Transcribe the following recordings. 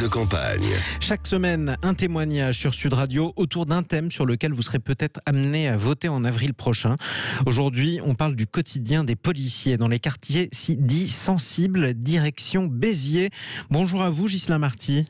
de campagne. Chaque semaine, un témoignage sur Sud Radio autour d'un thème sur lequel vous serez peut-être amené à voter en avril prochain. Aujourd'hui, on parle du quotidien des policiers dans les quartiers dits sensibles, direction Béziers. Bonjour à vous, Ghislain Marty.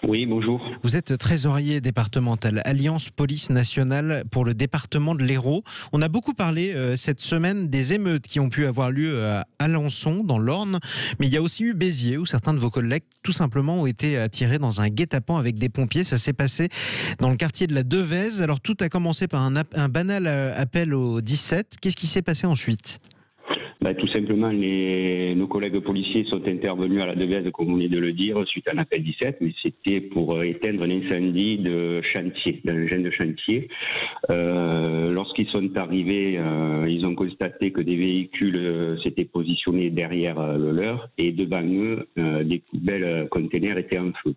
Oui, bonjour. Vous êtes trésorier départemental, Alliance Police Nationale pour le département de l'Hérault. On a beaucoup parlé cette semaine des émeutes qui ont pu avoir lieu à Alençon, dans l'Orne, mais il y a aussi eu Béziers, où certains de vos collègues, tout simplement, ont été attirés dans un guet-apens avec des pompiers. Ça s'est passé dans le quartier de la Devèze. Alors, tout a commencé par un banal appel au 17. Qu'est-ce qui s'est passé ensuite ? Tout simplement, nos collègues policiers sont intervenus à la Devèze, comme on vient de le dire, suite à un appel 17, mais c'était pour éteindre un incendie de chantier, d'un engin de chantier. Lorsqu'ils sont arrivés, ils ont constaté que des véhicules s'étaient positionnés derrière le leur et devant eux, des poubelles containers étaient en feu.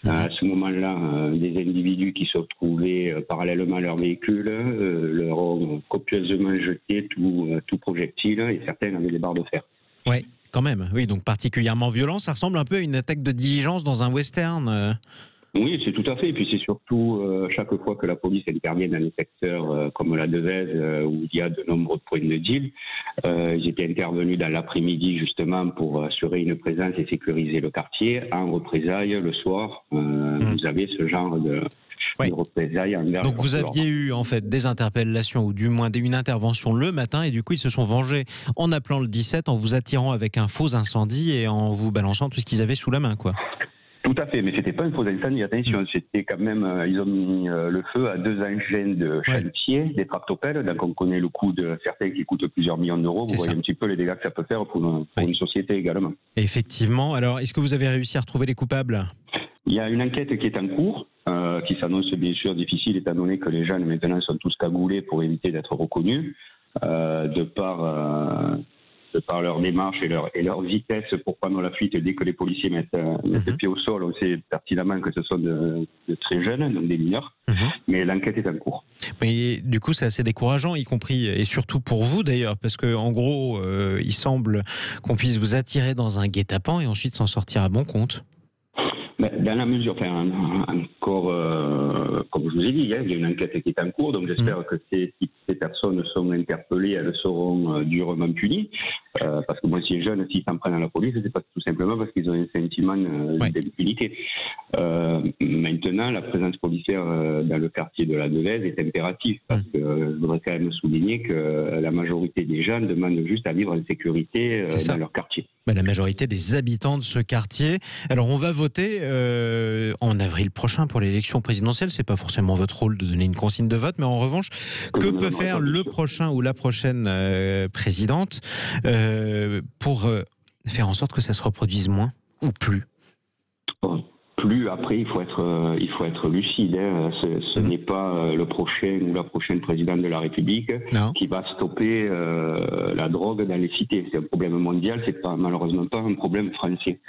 À ce moment-là, des individus qui se trouvaient parallèlement à leur véhicule leur ont copieusement jeté tout projectile et certains avaient des barres de fer. Oui, quand même. Oui, donc particulièrement violent. Ça ressemble un peu à une attaque de diligence dans un western. Oui, c'est tout à fait. Et puis c'est surtout chaque fois que la police intervient dans des secteurs comme la Devèze où il y a de nombreux points de deal. Ils étaient intervenus dans l'après-midi justement pour assurer une présence et sécuriser le quartier. En représailles, le soir, vous avez ce genre de représailles envers. Donc vous aviez eu en fait des interpellations ou du moins une intervention le matin et du coup ils se sont vengés en appelant le 17, en vous attirant avec un faux incendie et en vous balançant tout ce qu'ils avaient sous la main, quoi. Tout à fait, mais c'était pas un faux incendie, attention, c'était quand même, ils ont mis le feu à 2 engins de chantier, des tractopelles, donc on connaît le coût de certains qui coûtent plusieurs millions d'euros, vous voyez un petit peu les dégâts que ça peut faire pour une société également. Effectivement, alors est-ce que vous avez réussi à retrouver les coupables ? Il y a une enquête qui est en cours, qui s'annonce bien sûr difficile étant donné que les jeunes maintenant sont tous cagoulés pour éviter d'être reconnus, de par leur démarche et leur vitesse pour prendre la fuite dès que les policiers mettent le pied au sol, on sait pertinemment que ce sont de très jeunes, donc des mineurs, mais l'enquête est en cours. Mais du coup, c'est assez décourageant, y compris et surtout pour vous d'ailleurs, parce qu'en gros, il semble qu'on puisse vous attirer dans un guet-apens et ensuite s'en sortir à bon compte. Dans la mesure, encore, comme je vous ai dit, il y a une enquête qui est en cours, donc j'espère que si ces personnes sont interpellées, elles seront durement punies. Parce que moi, ces jeunes, s'ils s'en prennent à la police, c'est pas tout simplement parce qu'ils ont un sentiment d'impunité. Maintenant, la présence policière dans le quartier de la Devèze est impérative, parce que je voudrais quand même souligner que la majorité des jeunes demandent juste à vivre en sécurité dans leur quartier. La majorité des habitants de ce quartier. Alors, on va voter en avril prochain pour l'élection présidentielle. C'est pas forcément votre rôle de donner une consigne de vote, mais en revanche, que peut faire le prochain ou la prochaine présidente pour faire en sorte que ça se reproduise moins ou plus ? Plus, après, il faut être lucide. Ce n'est pas le prochain ou la prochaine présidente de la République qui va stopper la drogue dans les cités. C'est un problème mondial, c'est malheureusement pas un problème français.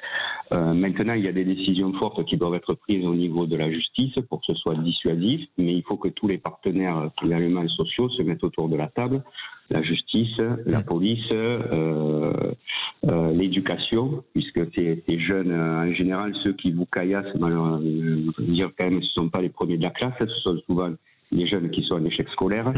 Maintenant, il y a des décisions fortes qui doivent être prises au niveau de la justice pour que ce soit dissuasif, mais il faut que tous les partenaires également sociaux se mettent autour de la table. La justice, la police, l'éducation, puisque ces jeunes, en général, ceux qui vous caillassent, je veux dire quand même, ce ne sont pas les premiers de la classe, ce sont souvent les jeunes qui sont en échec scolaire.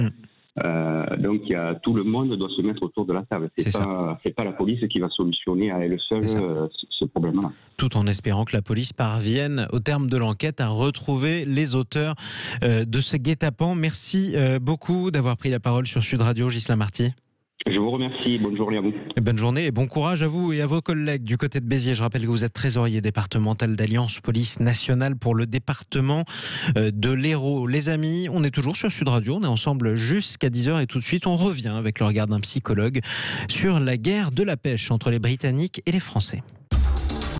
Donc tout le monde doit se mettre autour de la table. C'est pas la police qui va solutionner à elle seule ce problème-là. Tout en espérant que la police parvienne, au terme de l'enquête, à retrouver les auteurs de ce guet-apens. Merci beaucoup d'avoir pris la parole sur Sud Radio, Ghislain Marty. Je vous remercie. Bonne journée à vous. Bonne journée et bon courage à vous et à vos collègues du côté de Béziers. Je rappelle que vous êtes trésorier départemental d'Alliance Police Nationale pour le département de l'Hérault. Les amis, on est toujours sur Sud Radio. On est ensemble jusqu'à 10h et tout de suite, on revient avec le regard d'un psychologue sur la guerre de la pêche entre les Britanniques et les Français.